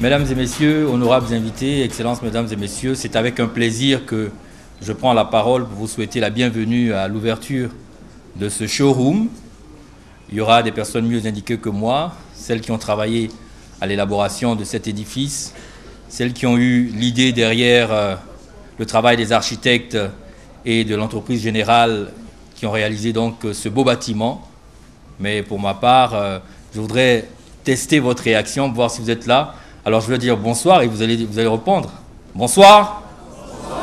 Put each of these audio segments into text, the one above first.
Mesdames et messieurs, honorables invités, excellences mesdames et messieurs, c'est avec un plaisir que je prends la parole pour vous souhaiter la bienvenue à l'ouverture de ce showroom. Il y aura des personnes mieux indiquées que moi, celles qui ont travaillé à l'élaboration de cet édifice, celles qui ont eu l'idée derrière le travail des architectes et de l'entreprise générale qui ont réalisé donc ce beau bâtiment. Mais pour ma part, je voudrais tester votre réaction, voir si vous êtes là. Alors je vais dire bonsoir et vous allez répondre. Bonsoir.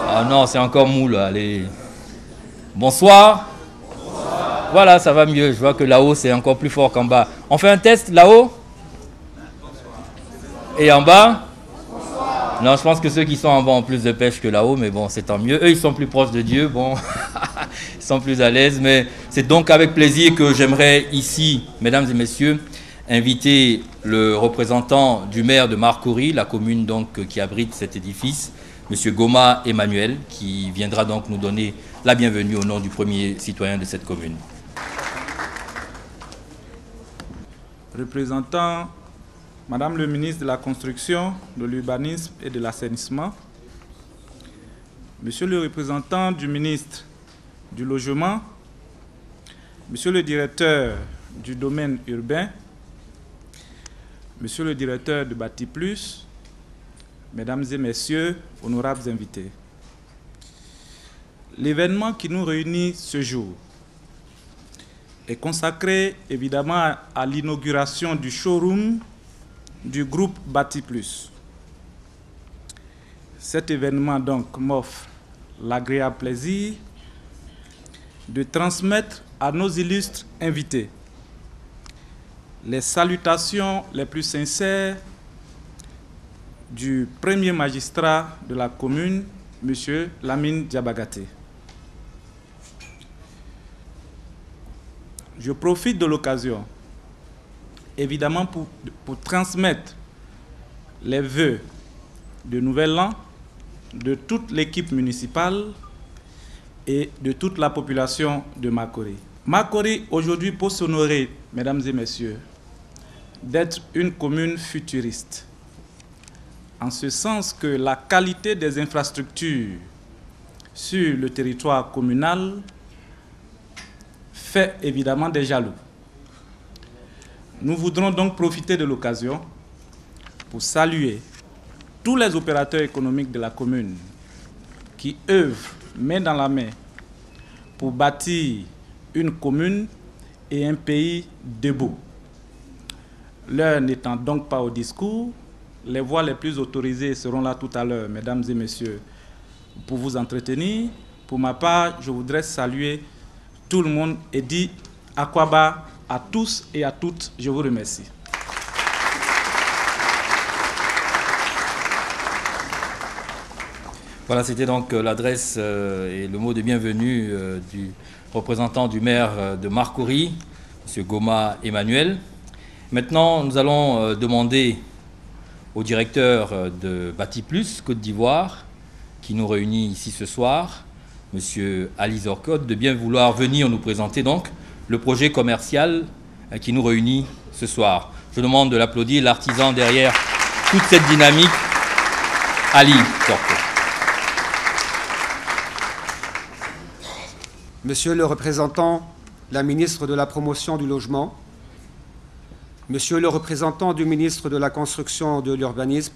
Ah non, c'est encore mou là, allez. Bonsoir. Bonsoir. Voilà, ça va mieux. Je vois que là-haut, c'est encore plus fort qu'en bas. On fait un test là-haut. Et en bas. Bonsoir. Non, je pense que ceux qui sont en bas ont plus de pêche que là-haut, mais bon, c'est tant mieux. Eux, ils sont plus proches de Dieu, bon, ils sont plus à l'aise. Mais c'est donc avec plaisir que j'aimerais ici, mesdames et messieurs, inviter le représentant du maire de Marcory, la commune donc qui abrite cet édifice, M. Goma Emmanuel, qui viendra donc nous donner la bienvenue au nom du premier citoyen de cette commune. Représentant Madame le ministre de la Construction, de l'Urbanisme et de l'Assainissement, Monsieur le représentant du ministre du Logement, Monsieur le directeur du domaine urbain, Monsieur le directeur de Bâti Plus, Mesdames et Messieurs, honorables invités. L'événement qui nous réunit ce jour est consacré évidemment à l'inauguration du showroom du groupe Bâti Plus. Cet événement donc m'offre l'agréable plaisir de transmettre à nos illustres invités les salutations les plus sincères du premier magistrat de la commune, M. Lamine Diabagaté. Je profite de l'occasion, évidemment, pour transmettre les vœux de Nouvel An de toute l'équipe municipale et de toute la population de Marcory. Marcory, aujourd'hui, peut s'honorer, mesdames et messieurs, d'être une commune futuriste, en ce sens que la qualité des infrastructures sur le territoire communal fait évidemment des jaloux. Nous voudrons donc profiter de l'occasion pour saluer tous les opérateurs économiques de la commune qui œuvrent main dans la main pour bâtir une commune et un pays debout. L'heure n'étant donc pas au discours, les voix les plus autorisées seront là tout à l'heure, mesdames et messieurs, pour vous entretenir. Pour ma part, je voudrais saluer tout le monde et dire Akwaba à tous et à toutes. Je vous remercie. Voilà, c'était donc l'adresse et le mot de bienvenue du représentant du maire de Marcory, M. Goma Emmanuel. Maintenant, nous allons demander au directeur de Bâti Plus Côte d'Ivoire, qui nous réunit ici ce soir, M. Ali Zorkot, de bien vouloir venir nous présenter donc le projet commercial qui nous réunit ce soir. Je demande de l'applaudir, l'artisan derrière toute cette dynamique, Ali Zorkot. Monsieur le représentant, la ministre de la Promotion du Logement, Monsieur le représentant du ministre de la Construction et de l'Urbanisme,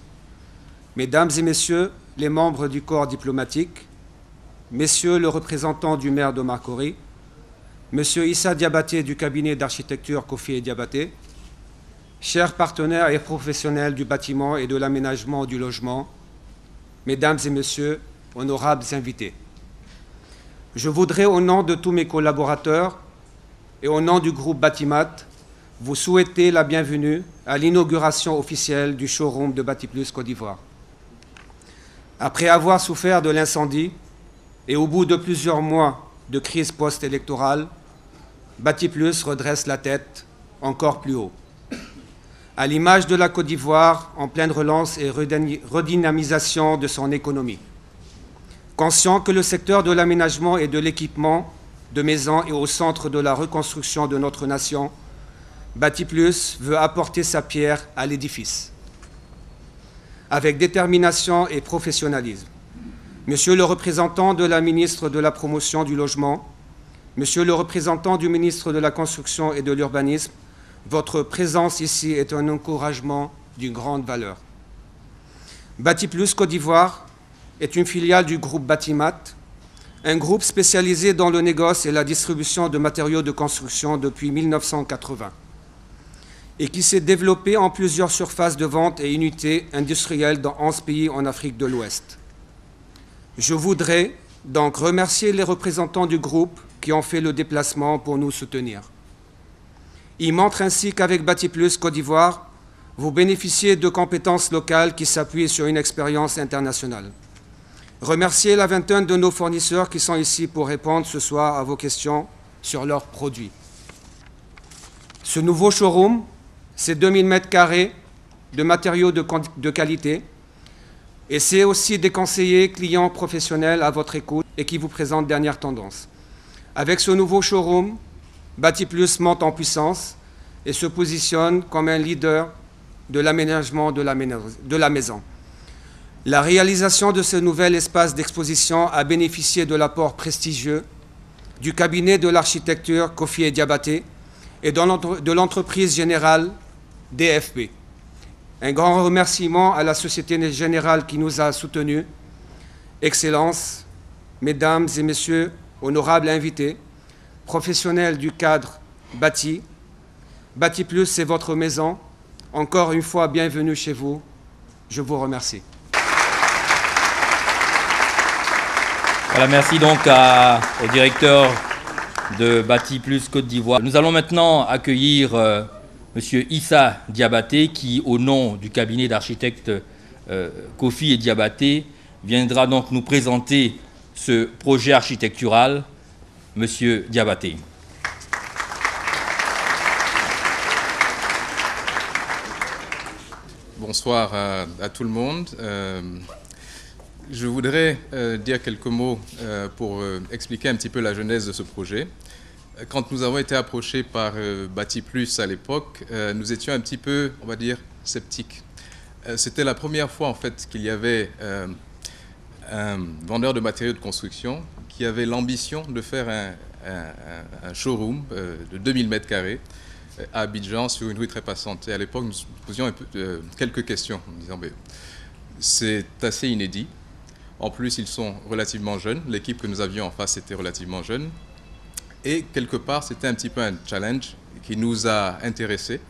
Mesdames et Messieurs les membres du corps diplomatique, Messieurs le représentant du maire de Marcory, Monsieur Issa Diabaté du cabinet d'architecture Kofi et Diabaté, chers partenaires et professionnels du bâtiment et de l'aménagement du logement, Mesdames et Messieurs, honorables invités. Je voudrais, au nom de tous mes collaborateurs et au nom du groupe Batimat, vous souhaiter la bienvenue à l'inauguration officielle du showroom de Bâti Plus Côte d'Ivoire. Après avoir souffert de l'incendie et au bout de plusieurs mois de crise post-électorale, Bâti Plus redresse la tête encore plus haut. À l'image de la Côte d'Ivoire en pleine relance et redynamisation de son économie. Conscient que le secteur de l'aménagement et de l'équipement de maisons est au centre de la reconstruction de notre nation, Bâti Plus veut apporter sa pierre à l'édifice. avec détermination et professionnalisme. Monsieur le représentant de la ministre de la Promotion du Logement, Monsieur le représentant du ministre de la Construction et de l'Urbanisme, votre présence ici est un encouragement d'une grande valeur. Batiplus Côte d'Ivoire est une filiale du groupe Batimat, un groupe spécialisé dans le négoce et la distribution de matériaux de construction depuis 1980 et qui s'est développé en plusieurs surfaces de vente et unités industrielles dans 11 pays en Afrique de l'Ouest. Je voudrais donc remercier les représentants du groupe qui ont fait le déplacement pour nous soutenir. Il montre ainsi qu'avec Batiplus Côte d'Ivoire, vous bénéficiez de compétences locales qui s'appuient sur une expérience internationale. Remerciez la vingtaine de nos fournisseurs qui sont ici pour répondre ce soir à vos questions sur leurs produits. Ce nouveau showroom, c'est 2000 m² de matériaux de qualité et c'est aussi des conseillers clients professionnels à votre écoute et qui vous présentent dernières tendances. Avec ce nouveau showroom, Batiplus monte en puissance et se positionne comme un leader de l'aménagement de la maison. La réalisation de ce nouvel espace d'exposition a bénéficié de l'apport prestigieux du cabinet de l'architecture Kofi et Diabaté et de l'entreprise générale DFP. Un grand remerciement à la Société Générale qui nous a soutenus. Excellences, Mesdames et Messieurs, honorables invités, professionnels du cadre Bati, Batiplus, c'est votre maison. Encore une fois, bienvenue chez vous. Je vous remercie. Voilà, merci donc au directeur de Batiplus Côte d'Ivoire. Nous allons maintenant accueillir M. Issa Diabaté qui, au nom du cabinet d'architectes Kofi et Diabaté, viendra donc nous présenter ce projet architectural. M. Diabaté. Bonsoir à tout le monde. Je voudrais dire quelques mots pour expliquer un petit peu la genèse de ce projet. Quand nous avons été approchés par Batiplus à l'époque, nous étions un petit peu, on va dire, sceptiques. C'était la première fois en fait qu'il y avait un vendeur de matériaux de construction qui avait l'ambition de faire un showroom de 2000 m² à Abidjan sur une rue très passante. Et à l'époque, nous posions quelques questions en disant c'est assez inédit. En plus, ils sont relativement jeunes. L'équipe que nous avions en face était relativement jeune. Et quelque part, c'était un petit peu un challenge qui nous a intéressés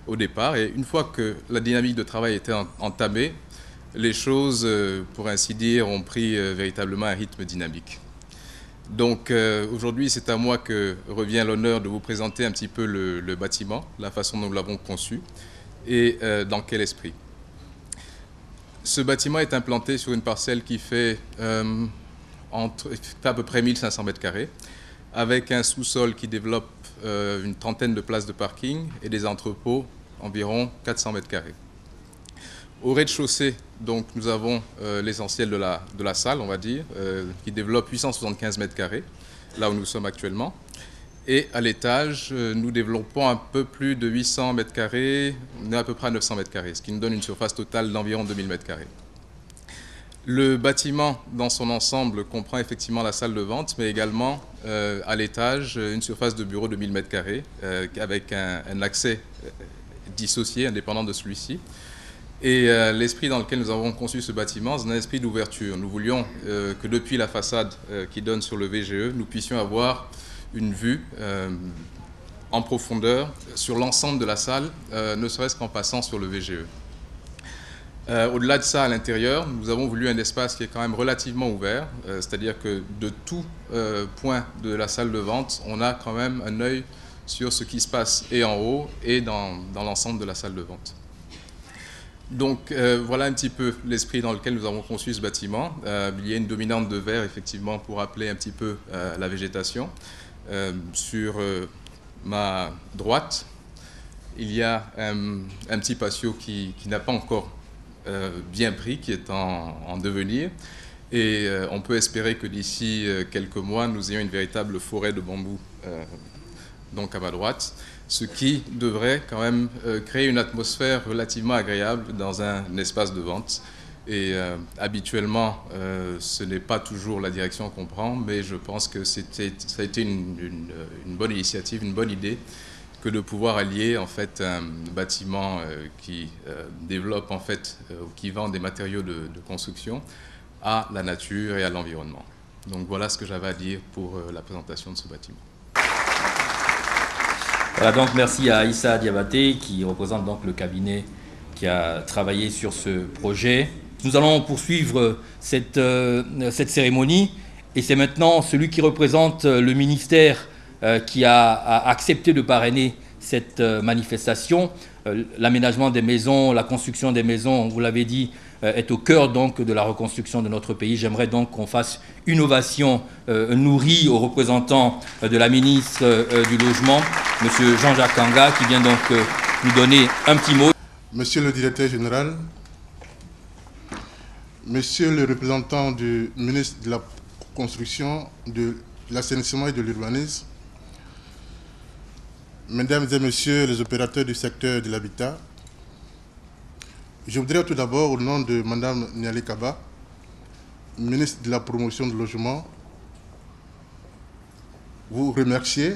au départ. Et une fois que la dynamique de travail était entamée, les choses, pour ainsi dire, ont pris véritablement un rythme dynamique. Donc aujourd'hui, c'est à moi que revient l'honneur de vous présenter un petit peu le bâtiment, la façon dont nous l'avons conçu et dans quel esprit. Ce bâtiment est implanté sur une parcelle qui fait à peu près 1500 m², avec un sous-sol qui développe une trentaine de places de parking et des entrepôts environ 400 m². Au rez-de-chaussée, donc, nous avons l'essentiel de la salle, on va dire, qui développe 875 m², là où nous sommes actuellement. Et à l'étage, nous développons un peu plus de 800 m², on est à peu près à 900 m², ce qui nous donne une surface totale d'environ 2000 m². Le bâtiment, dans son ensemble, comprend effectivement la salle de vente, mais également, à l'étage, une surface de bureau de 1000 m², avec un accès dissocié, indépendant de celui-ci. Et l'esprit dans lequel nous avons conçu ce bâtiment, c'est un esprit d'ouverture. Nous voulions que depuis la façade qui donne sur le VGE, nous puissions avoir une vue en profondeur sur l'ensemble de la salle, ne serait-ce qu'en passant sur le VGE. Au-delà de ça, à l'intérieur, nous avons voulu un espace qui est quand même relativement ouvert, c'est-à-dire que de tout point de la salle de vente, on a quand même un œil sur ce qui se passe et en haut et dans l'ensemble de la salle de vente. Donc voilà un petit peu l'esprit dans lequel nous avons conçu ce bâtiment. Il y a une dominante de verre, effectivement, pour rappeler un petit peu la végétation. Sur ma droite, il y a un petit patio qui n'a pas encore bien pris, qui est en devenir. Et on peut espérer que d'ici quelques mois, nous ayons une véritable forêt de bambous donc à ma droite. ce qui devrait quand même créer une atmosphère relativement agréable dans un espace de vente. Et habituellement, ce n'est pas toujours la direction qu'on prend, mais je pense que ça a été une bonne initiative, une bonne idée, que de pouvoir allier en fait un bâtiment qui développe en fait, qui vend des matériaux de construction à la nature et à l'environnement. Donc voilà ce que j'avais à dire pour la présentation de ce bâtiment. Voilà, donc merci à Issa Diabaté qui représente donc le cabinet qui a travaillé sur ce projet. Nous allons poursuivre cette cérémonie et c'est maintenant celui qui représente le ministère qui a accepté de parrainer cette manifestation. L'aménagement des maisons, la construction des maisons, vous l'avez dit, est au cœur donc de la reconstruction de notre pays. J'aimerais donc qu'on fasse une ovation nourrie aux représentants de la ministre du Logement, M. Jean-Jacques Kanga, qui vient donc nous donner un petit mot. Monsieur le directeur général, Monsieur le représentant du ministre de la Construction, de l'Assainissement et de l'Urbanisme, Mesdames et Messieurs les opérateurs du secteur de l'habitat, je voudrais tout d'abord, au nom de Mme Niali Kaba, ministre de la Promotion du Logement, vous remercier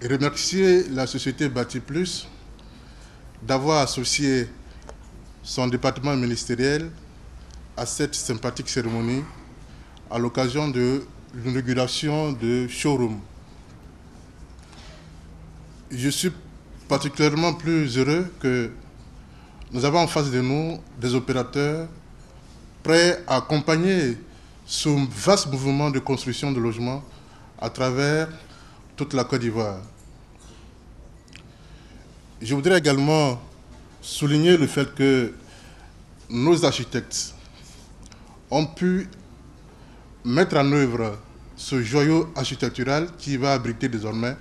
et remercier la société Bâti Plus d'avoir associé son département ministériel à cette sympathique cérémonie à l'occasion de l'inauguration de showroom. Je suis particulièrement plus heureux que nous avons en face de nous des opérateurs prêts à accompagner ce vaste mouvement de construction de logements à travers toute la Côte d'Ivoire. Je voudrais également souligner le fait que nos architectes ont pu mettre en œuvre ce joyau architectural qui va abriter désormais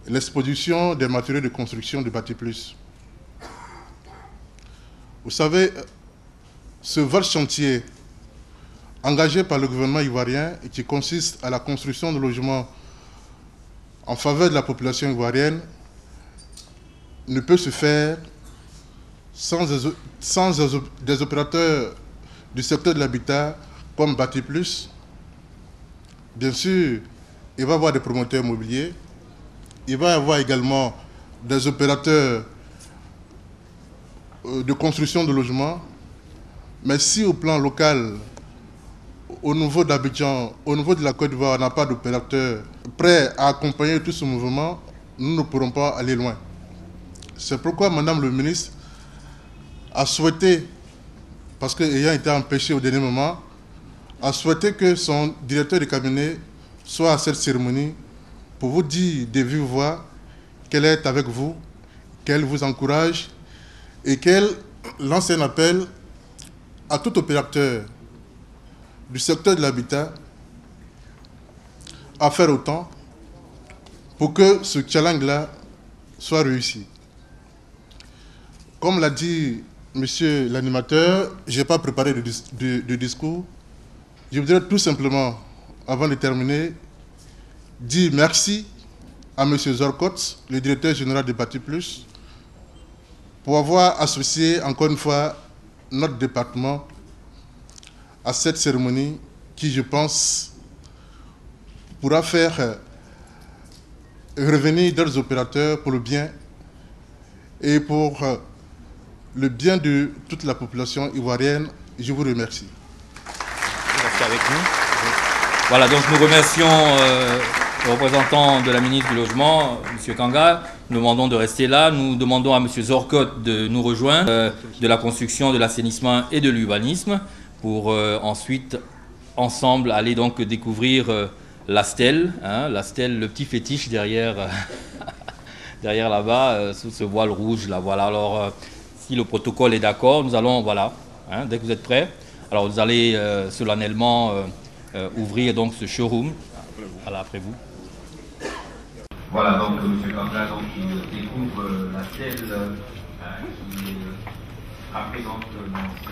l'exposition des matériaux de construction de Bâti Plus. Vous savez, ce vaste chantier engagé par le gouvernement ivoirien et qui consiste à la construction de logements en faveur de la population ivoirienne ne peut se faire sans des opérateurs du secteur de l'habitat comme Bâti Plus. Bien sûr, il va y avoir des promoteurs immobiliers, il va y avoir également des opérateurs de construction de logements, mais si au plan local, au niveau d'Abidjan, au niveau de la Côte d'Ivoire, on n'a pas d'opérateurs prêts à accompagner tout ce mouvement, nous ne pourrons pas aller loin. C'est pourquoi Madame le ministre a souhaité, parce qu'ayant été empêché au dernier moment, a souhaité que son directeur de cabinet soit à cette cérémonie pour vous dire de vive voix qu'elle est avec vous, qu'elle vous encourage et qu'elle lance un appel à tout opérateur du secteur de l'habitat à faire autant pour que ce challenge-là soit réussi. Comme l'a dit monsieur l'animateur, je n'ai pas préparé de discours. Je voudrais tout simplement, avant de terminer, dire merci à monsieur Zorkot, le directeur général de Bâti Plus, pour avoir associé encore une fois notre département à cette cérémonie qui, je pense, pourra faire revenir d'autres opérateurs pour le bien et pour le bien de toute la population ivoirienne. Je vous remercie. Merci avec nous. Voilà, donc nous remercions le représentant de la ministre du Logement, M. Kanga. Nous demandons de rester là. Nous demandons à M. Zorkot de nous rejoindre, de la construction, de l'assainissement et de l'urbanisme, pour ensuite, ensemble, aller donc découvrir la stèle, hein, la stèle, le petit fétiche derrière, derrière là-bas, sous ce voile rouge. Là, voilà. Alors, si le protocole est d'accord, nous allons, voilà, hein, dès que vous êtes prêts, alors vous allez solennellement ouvrir donc ce showroom. Voilà, après vous. Voilà, donc M. Kanga il découvre la stèle qui est à présent dans ce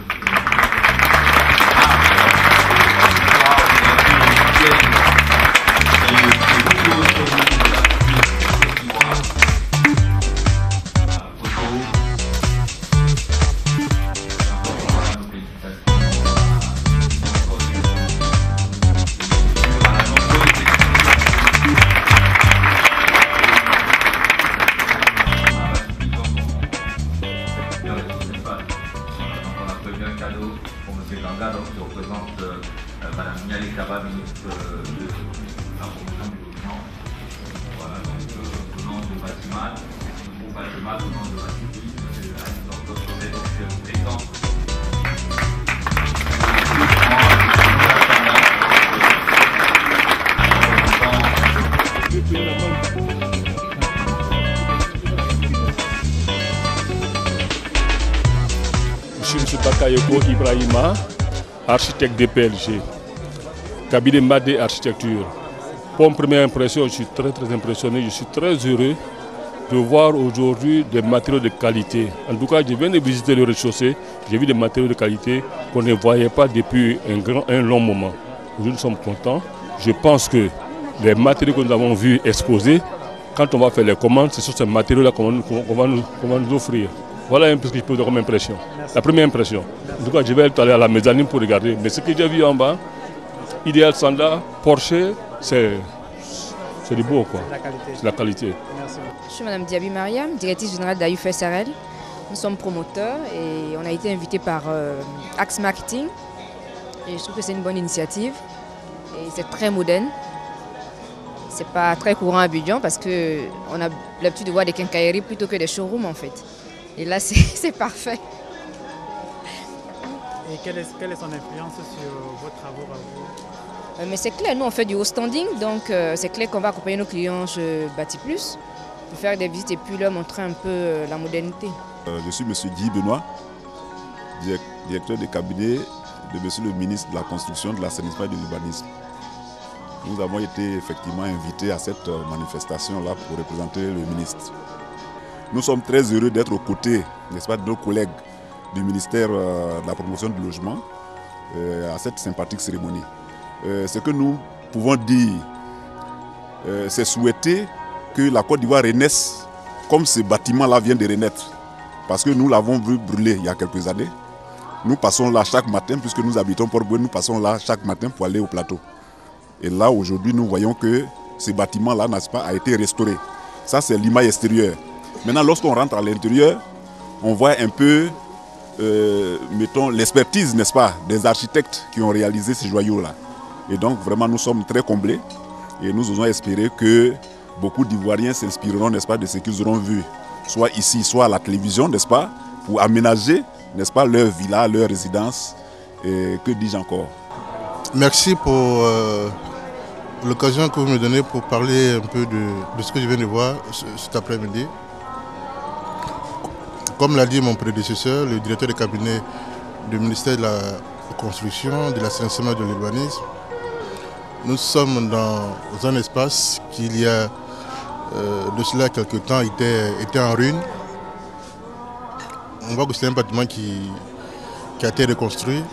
cadeau pour M. Ganga, donc, qui représente Mme Niali Kaba, ministre de la promotion du logement. Voilà, donc au nom de Batimat, au nom de Batimat, donc je vous présente. Je suis M. Bakayoko Ibrahima, architecte de PLG, cabinet Madé Architecture. Pour une première impression, je suis très impressionné, je suis très heureux de voir aujourd'hui des matériaux de qualité. En tout cas, je viens de visiter le rez-de-chaussée, j'ai vu des matériaux de qualité qu'on ne voyait pas depuis un long moment. Aujourd'hui, nous sommes contents. Je pense que les matériaux que nous avons vus exposés, quand on va faire les commandes, c'est sur ces matériaux-là qu'on va nous offrir. Voilà un peu ce que je peux vous dire comme impression. Merci. La première impression. En tout cas, je vais aller à la mezzanine pour regarder. Mais ce que j'ai vu en bas, Ideal Standard, Porsche, c'est du beau, quoi. C'est la qualité. Merci. Je suis Mme Diaby Mariam, directrice générale d'AUFSRL. Nous sommes promoteurs et on a été invités par Axe Marketing. Et je trouve que c'est une bonne initiative. Et c'est très moderne. C'est pas très courant à Abidjan parce qu'on a l'habitude de voir des quincailleries plutôt que des showrooms en fait. Et là, c'est parfait. Et quelle est son influence sur vos travaux à vous? Mais c'est clair, nous on fait du haut standing, donc c'est clair qu'on va accompagner nos clients chez Batiplus pour faire des visites et puis leur montrer un peu la modernité. Je suis M. Guy Benoît, directeur de cabinet de M. le ministre de la Construction, de l'Assainissement et de l'Urbanisme. Nous avons été effectivement invités à cette manifestation-là pour représenter le ministre. Nous sommes très heureux d'être aux côtés, n'est-ce pas, de nos collègues du ministère de la Promotion du Logement à cette sympathique cérémonie. Ce que nous pouvons dire, c'est souhaiter que la Côte d'Ivoire renaisse comme ce bâtiment-là vient de renaître. Parce que nous l'avons vu brûler il y a quelques années. Nous passons là chaque matin, puisque nous habitons Port-Boué, nous passons là chaque matin pour aller au plateau. Et là, aujourd'hui, nous voyons que ce bâtiment-là, n'est-ce pas, a été restauré. Ça, c'est l'image extérieure. Maintenant, lorsqu'on rentre à l'intérieur, on voit un peu, mettons, l'expertise, n'est-ce pas, des architectes qui ont réalisé ces joyaux-là. Et donc, vraiment, nous sommes très comblés et nous osons espérer que beaucoup d'Ivoiriens s'inspireront, n'est-ce pas, de ce qu'ils auront vu, soit ici, soit à la télévision, n'est-ce pas, pour aménager, n'est-ce pas, leur villa, leur résidence, et que dis-je encore. Merci pour l'occasion que vous me donnez pour parler un peu de ce que je viens de voir cet après-midi. Comme l'a dit mon prédécesseur, le directeur de cabinet du ministère de la Construction, de l'Assainissement et de l'Urbanisme, nous sommes dans un espace qui, il y a de cela quelques temps, était en ruine. On voit que c'est un bâtiment qui a été reconstruit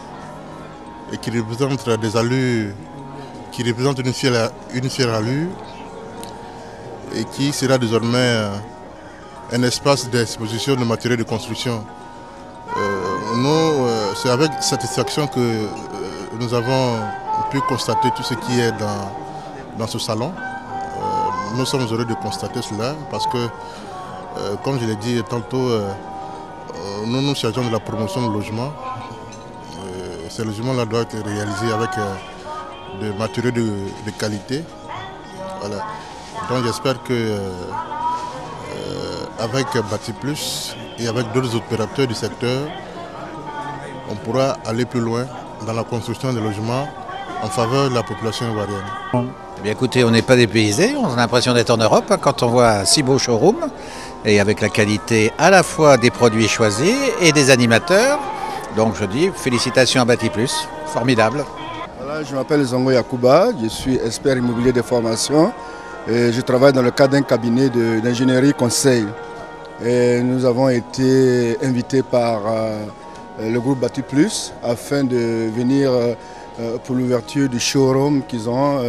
et qui représente des allures, qui représente une fière allure et qui sera désormais un espace d'exposition de matériaux de construction. C'est avec satisfaction que nous avons pu constater tout ce qui est dans ce salon. Nous sommes heureux de constater cela parce que, comme je l'ai dit tantôt, nous nous chargeons de la promotion du logement. Ces logements-là doivent être réalisés avec des matériaux de qualité. Voilà. Donc j'espère que avec Batiplus et avec d'autres opérateurs du secteur, on pourra aller plus loin dans la construction de logements en faveur de la population ivoirienne. Eh bien écoutez, on n'est pas dépaysé, on a l'impression d'être en Europe quand on voit si beaux showrooms et avec la qualité à la fois des produits choisis et des animateurs. Donc je dis félicitations à Batiplus, formidable. Voilà, je m'appelle Zongo Yakuba, je suis expert immobilier de formation et je travaille dans le cadre d'un cabinet d'ingénierie conseil. Et nous avons été invités par le groupe Batiplus afin de venir pour l'ouverture du showroom qu'ils ont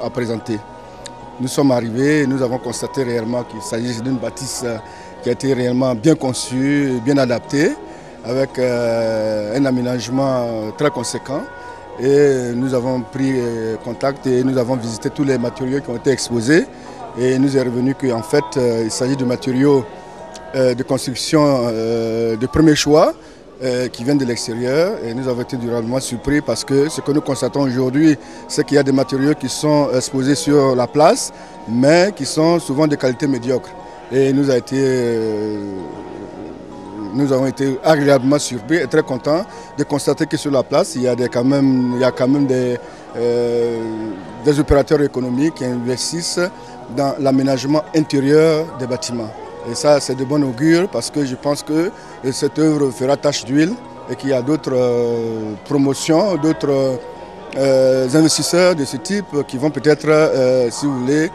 à présenter. Nous sommes arrivés et nous avons constaté réellement qu'il s'agit d'une bâtisse qui a été réellement bien conçue, bien adaptée, avec un aménagement très conséquent. Et nous avons pris contact et nous avons visité tous les matériaux qui ont été exposés. Et il nous est revenu qu'en fait, il s'agit de matériaux de construction de premier choix qui viennent de l'extérieur et nous avons été durablement surpris parce que ce que nous constatons aujourd'hui, c'est qu'il y a des matériaux qui sont exposés sur la place, mais qui sont souvent de qualité médiocre. Et nous avons été agréablement surpris et très contents de constater que sur la place, il y a quand même des opérateurs économiques qui investissent dans l'aménagement intérieur des bâtiments. Et ça, c'est de bon augure parce que je pense que cette œuvre fera tache d'huile et qu'il y a d'autres promotions, d'autres investisseurs de ce type qui vont peut-être, si vous voulez,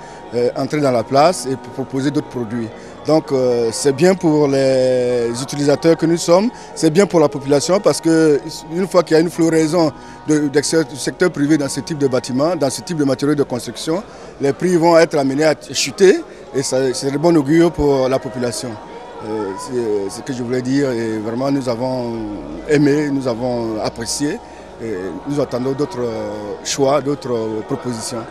entrer dans la place et proposer d'autres produits. Donc c'est bien pour les utilisateurs que nous sommes, c'est bien pour la population parce qu'une fois qu'il y a une floraison du secteur privé dans ce type de bâtiments, dans ce type de matériaux de construction, les prix vont être amenés à chuter et c'est de bon augure pour la population. C'est ce que je voulais dire et vraiment nous avons aimé, nous avons apprécié et nous attendons d'autres choix, d'autres propositions.